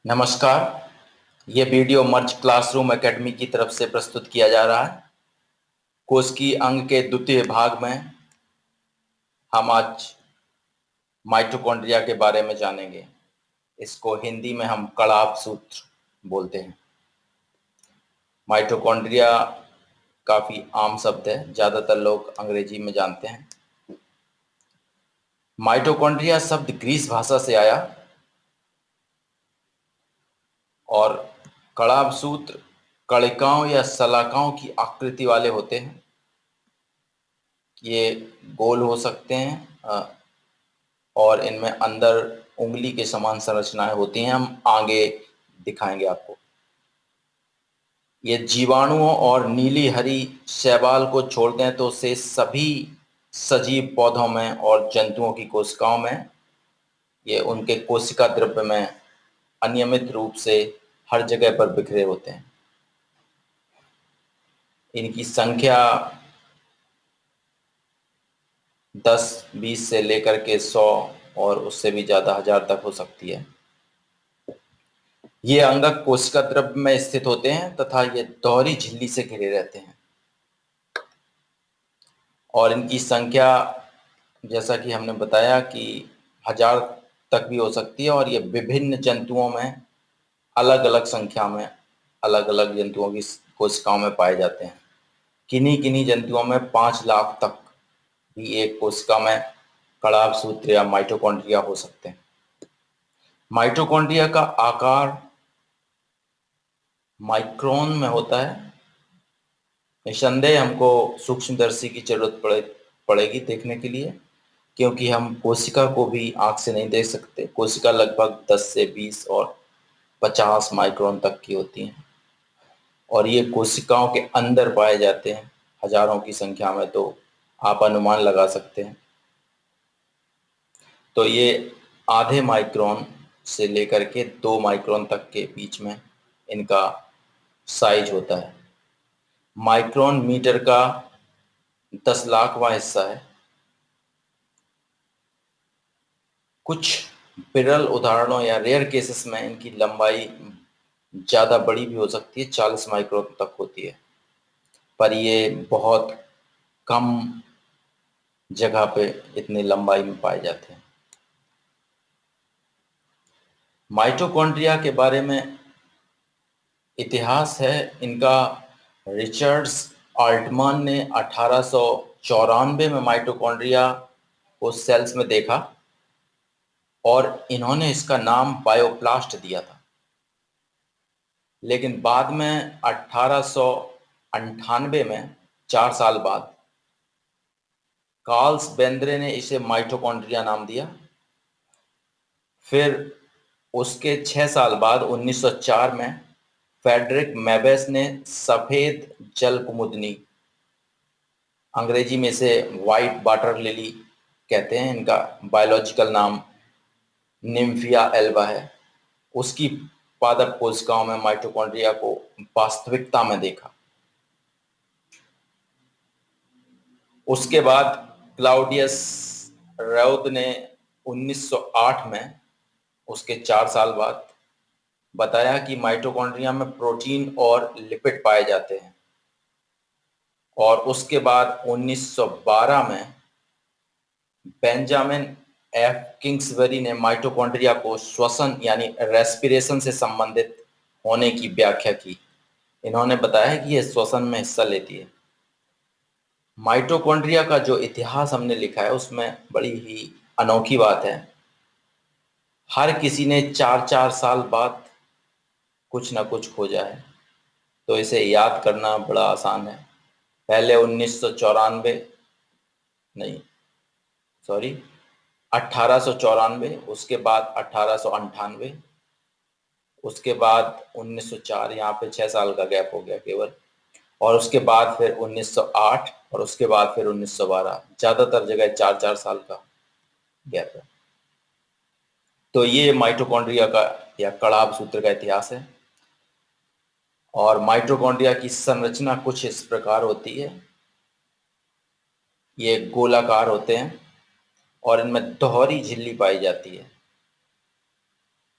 नमस्कार। ये वीडियो मर्ज classroom academy की तरफ से प्रस्तुत किया जा रहा है। कोशिकी अंग के द्वितीय भाग में हम आज माइटोकॉन्ड्रिया के बारे में जानेंगे। इसको हिंदी में हम कड़ाव सूत्र बोलते हैं। माइटोकॉन्ड्रिया काफ़ी आम शब्द है, ज़्यादातर लोग अंग्रेजी में जानते हैं। माइटोकॉन्ड्रिया शब्द ग्रीस भाषा से आया और कड़ाव सूत्र कणिकाओं या शलाकाओं की आकृति वाले होते हैं। ये गोल हो सकते हैं और इनमें अंदर उंगली के समान संरचनाएं होती हैं। हम आगे दिखाएंगे आपको। ये जीवाणुओं और नीली हरी शैवाल को छोड़ दें तो से सभी सजीव पौधों में और जंतुओं की कोशिकाओं में ये उनके कोशिका द्रव्य में अनियमित रूप से हर जगह पर बिखरे होते हैं। इनकी संख्या 10-20 से लेकर के 100 और उससे भी ज़्यादा हजार तक हो सकती है। ये अंगक कोशिका द्रव्य में स्थित होते हैं तथा ये दोहरी झिल्ली से घिरे रहते हैं और इनकी संख्या जैसा कि हमने बताया कि 1000 तक भी हो सकती है और ये विभिन्न जंतुओं में अलग अलग संख्या में अलग अलग जंतुओं की कोशिकाओं में पाए जाते हैं। किन्हीं किन्हीं जंतुओं में 5 लाख तक भी एक कोशिका में कड़ाव सूत्र या माइटोकॉन्ड्रिया हो सकते हैं। माइटोकॉन्ड्रिया का आकार माइक्रोन में होता है। निसंदेह हमको सूक्ष्मदर्शी की जरूरत पड़ेगी देखने के लिए, क्योंकि हम कोशिका को भी आंख से नहीं देख सकते। कोशिका लगभग 10 से 20 और 50 माइक्रोन तक की होती हैं और ये कोशिकाओं के अंदर पाए जाते हैं हजारों की संख्या में, तो आप अनुमान लगा सकते हैं। तो ये आधे माइक्रोन से लेकर के 2 माइक्रोन तक के बीच में इनका साइज होता है। माइक्रोन मीटर का 10 लाखवां हिस्सा है। कुछ विरल उदाहरणों या रेयर केसेस में इनकी लंबाई ज़्यादा बड़ी भी हो सकती है, 40 माइक्रोन तक होती है, पर ये बहुत कम जगह पे इतनी लंबाई में पाए जाते हैं। माइटोकॉन्ड्रिया के बारे में इतिहास है इनका। रिचर्ड्स आल्टमैन ने 1894 में माइटोकॉन्ड्रिया को सेल्स में देखा और इन्होंने इसका नाम बायोप्लास्ट दिया था। लेकिन बाद में 1898 में 4 साल बाद कार्ल्स बेंद्रे ने इसे माइटोकॉन्ड्रिया नाम दिया। फिर उसके 6 साल बाद 1904 में फ्रेडरिक मेबेस ने सफेद जलकुमुदनी, अंग्रेजी में से व्हाइट वाटर लिली कहते हैं, इनका बायोलॉजिकल नाम निम्फिया एल्बा है, उसकी पादप कोशिकाओं में माइटोकॉन्ड्रिया को वास्तविकता में देखा। उसके बाद क्लाउडियस रौद ने 1908 में, उसके 4 साल बाद, बताया कि माइटोकॉन्ड्रिया में प्रोटीन और लिपिड पाए जाते हैं। और उसके बाद 1912 में बेंजामिन एफ किंग्सबरी ने माइटोकॉन्ड्रिया को श्वसन यानी रेस्पिरेशन से संबंधित होने की व्याख्या की। इन्होंने बताया कि यह श्वसन में हिस्सा लेती है। माइटोकॉन्ड्रिया का जो इतिहास हमने लिखा है उसमें बड़ी ही अनोखी बात है। हर किसी ने 4-4 साल बाद कुछ ना कुछ खोजा है, तो इसे याद करना बड़ा आसान है। पहले 1994 नहीं, सॉरी, 1894, उसके बाद 1898, उसके बाद 1904, यहाँ पे 6 साल का गैप हो गया केवल, और उसके बाद फिर 1908 और उसके बाद फिर 1912। ज़्यादातर जगह 4-4 साल का गैप है। तो ये माइटोकॉन्ड्रिया का या कड़ाव सूत्र का इतिहास है। और माइटोकॉन्ड्रिया की संरचना कुछ इस प्रकार होती है। ये गोलाकार होते हैं और इनमें दोहरी झिल्ली पाई जाती है।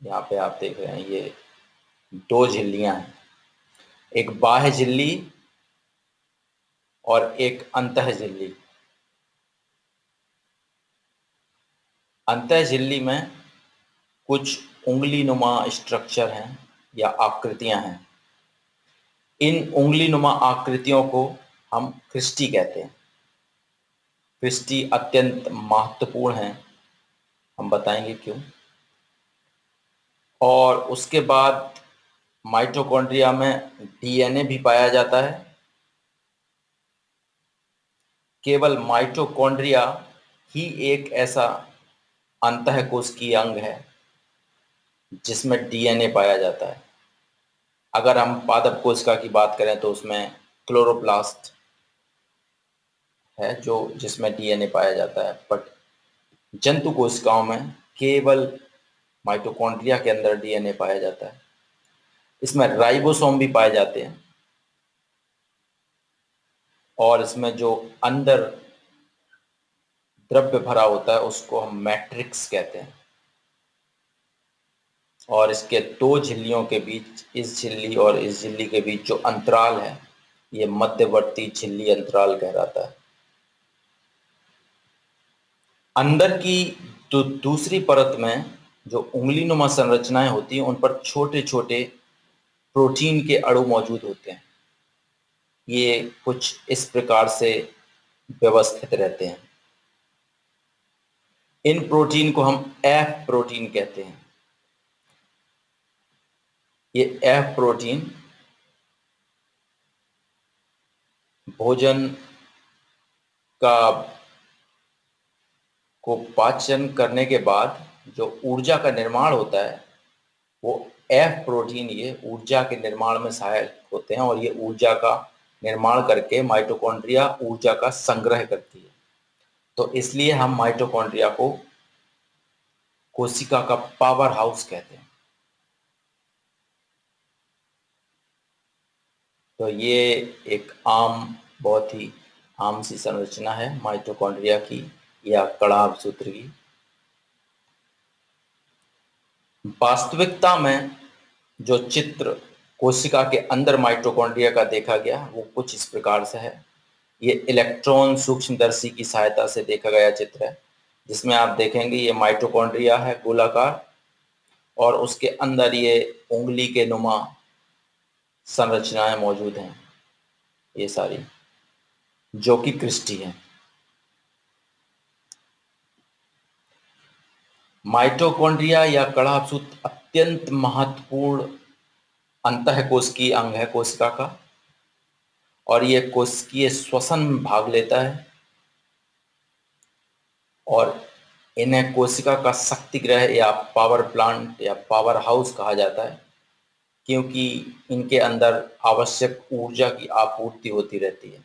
यहाँ पे आप देख रहे हैं, ये दो झिल्लियां हैं, एक बाह्य झिल्ली और एक अंतः झिल्ली। अंतः झिल्ली में कुछ उंगली नुमा स्ट्रक्चर हैं या आकृतियां हैं। इन उंगली नुमा आकृतियों को हम क्रिस्टी कहते हैं। क्रिस्टी अत्यंत महत्वपूर्ण है, हम बताएंगे क्यों। और उसके बाद माइटोकॉन्ड्रिया में डीएनए भी पाया जाता है। केवल माइटोकॉन्ड्रिया ही एक ऐसा अंतःकोशिकीय अंग है जिसमें डीएनए पाया जाता है। अगर हम पादप कोशिका की बात करें तो उसमें क्लोरोप्लास्ट है जो जिसमें डीएनए पाया जाता है, बट जंतु कोशिकाओं में केवल माइटोकॉन्ड्रिया के अंदर डीएनए पाया जाता है। इसमें राइबोसोम भी पाए जाते हैं और इसमें जो अंदर द्रव्य भरा होता है उसको हम मैट्रिक्स कहते हैं। और इसके दो झिल्लियों के बीच, इस झिल्ली और इस झिल्ली के बीच जो अंतराल है, ये मध्यवर्ती झिल्ली अंतराल कहलाता है। अंदर की जो दूसरी परत में जो उंगली नुमा संरचनाएं होती हैं उन पर छोटे छोटे प्रोटीन के अणु मौजूद होते हैं। ये कुछ इस प्रकार से व्यवस्थित रहते हैं। इन प्रोटीन को हम एफ प्रोटीन कहते हैं। ये एफ प्रोटीन भोजन का को पाचन करने के बाद जो ऊर्जा का निर्माण होता है, वो एफ प्रोटीन ये ऊर्जा के निर्माण में सहायक होते हैं और ये ऊर्जा का निर्माण करके माइटोकॉन्ड्रिया ऊर्जा का संग्रह करती है। तो इसलिए हम माइटोकॉन्ड्रिया को कोशिका का पावर हाउस कहते हैं। तो ये एक बहुत ही आम सी संरचना है माइटोकॉन्ड्रिया की या कणाभ सूत्र की। वास्तविकता में जो चित्र कोशिका के अंदर माइटोकॉन्ड्रिया का देखा गया वो कुछ इस प्रकार से है। ये इलेक्ट्रॉन सूक्ष्मदर्शी की सहायता से देखा गया चित्र है, जिसमें आप देखेंगे ये माइटोकॉन्ड्रिया है गोलाकार और उसके अंदर ये उंगली के नुमा संरचनाएं मौजूद हैं, ये सारी जो कि क्रिस्टी हैं। माइटोकॉन्ड्रिया या कणाभ सूत्र अत्यंत महत्वपूर्ण अंतःकोशिकीय अंग है कोशिका का और ये कोशिकीय श्वसन में भाग लेता है और इन्हें कोशिका का शक्ति गृह या पावर प्लांट या पावर हाउस कहा जाता है, क्योंकि इनके अंदर आवश्यक ऊर्जा की आपूर्ति होती रहती है।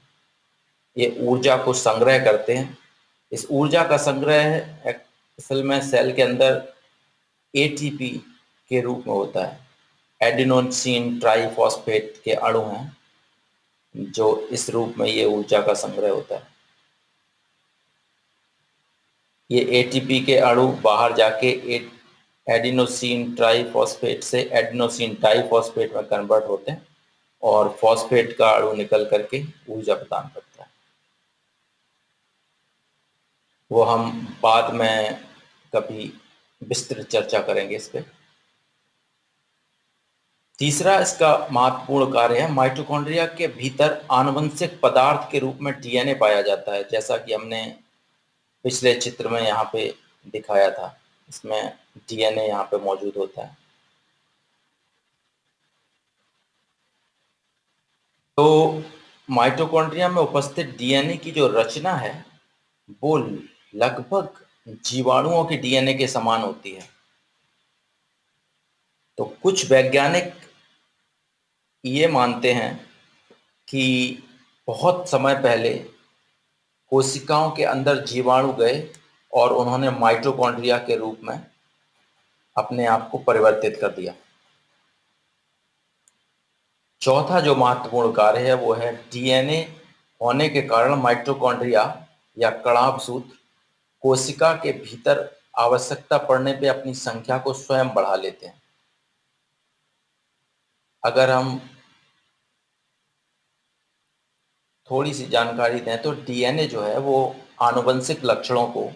ये ऊर्जा को संग्रह करते हैं। इस ऊर्जा का संग्रह असल में सेल के अंदर एटीपी के रूप में होता है। एडिनोसिन ट्राइफॉस्फेट के अणु हैं जो इस रूप में ये ऊर्जा का संग्रह होता है। ये एटीपी के अणु बाहर जाके एडिनोसिन ट्राइफॉस्फेट से एडिनोसिन डाइफॉस्फेट में कन्वर्ट होते हैं और फॉस्फेट का अणु निकल करके ऊर्जा प्रदान करता है। वो हम बाद में कभी विस्तृत चर्चा करेंगे इस पे। तीसरा इसका महत्वपूर्ण कार्य है, माइटोकॉन्ड्रिया के भीतर आनुवंशिक पदार्थ के रूप में डीएनए पाया जाता है, जैसा कि हमने पिछले चित्र में यहाँ पे दिखाया था। इसमें डीएनए यहाँ पे मौजूद होता है। तो माइटोकॉन्ड्रिया में उपस्थित डीएनए की जो रचना है वो लगभग जीवाणुओं के डीएनए के समान होती है। तो कुछ वैज्ञानिक ये मानते हैं कि बहुत समय पहले कोशिकाओं के अंदर जीवाणु गए और उन्होंने माइटोकॉन्ड्रिया के रूप में अपने आप को परिवर्तित कर दिया। चौथा जो महत्वपूर्ण कार्य है वो है डीएनए होने के कारण माइटोकॉन्ड्रिया या कणाभ सूत्र कोशिका के भीतर आवश्यकता पड़ने पे अपनी संख्या को स्वयं बढ़ा लेते हैं। अगर हम थोड़ी सी जानकारी दें तो डीएनए जो है वो आनुवंशिक लक्षणों को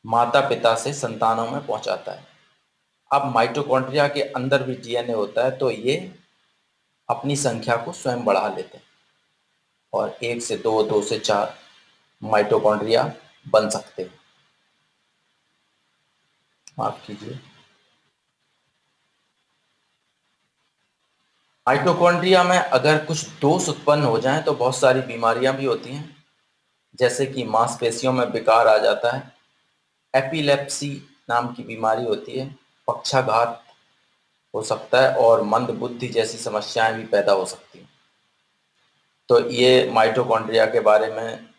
माता पिता से संतानों में पहुंचाता है। अब माइटोकॉन्ड्रिया के अंदर भी डीएनए होता है, तो ये अपनी संख्या को स्वयं बढ़ा लेते हैं और 1 से 2, 2 से 4 माइटोकॉन्ड्रिया बन सकते हैं। माफ कीजिए। माइटोकॉन्ड्रिया में अगर कुछ दोष उत्पन्न हो जाएं तो बहुत सारी बीमारियां भी होती हैं, जैसे कि मांसपेशियों में विकार आ जाता है, एपिलेप्सी नाम की बीमारी होती है, पक्षाघात हो सकता है और मंद बुद्धि जैसी समस्याएं भी पैदा हो सकती हैं। तो ये माइटोकॉन्ड्रिया के बारे में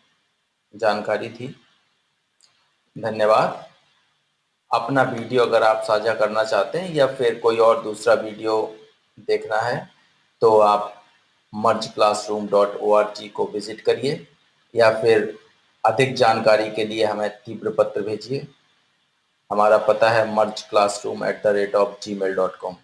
जानकारी थी। धन्यवाद। अपना वीडियो अगर आप साझा करना चाहते हैं या फिर कोई और दूसरा वीडियो देखना है तो आप mergeclassroom.org को विजिट करिए या फिर अधिक जानकारी के लिए हमें तीव्र पत्र भेजिए। हमारा पता है mergeclassroom@gmail.com।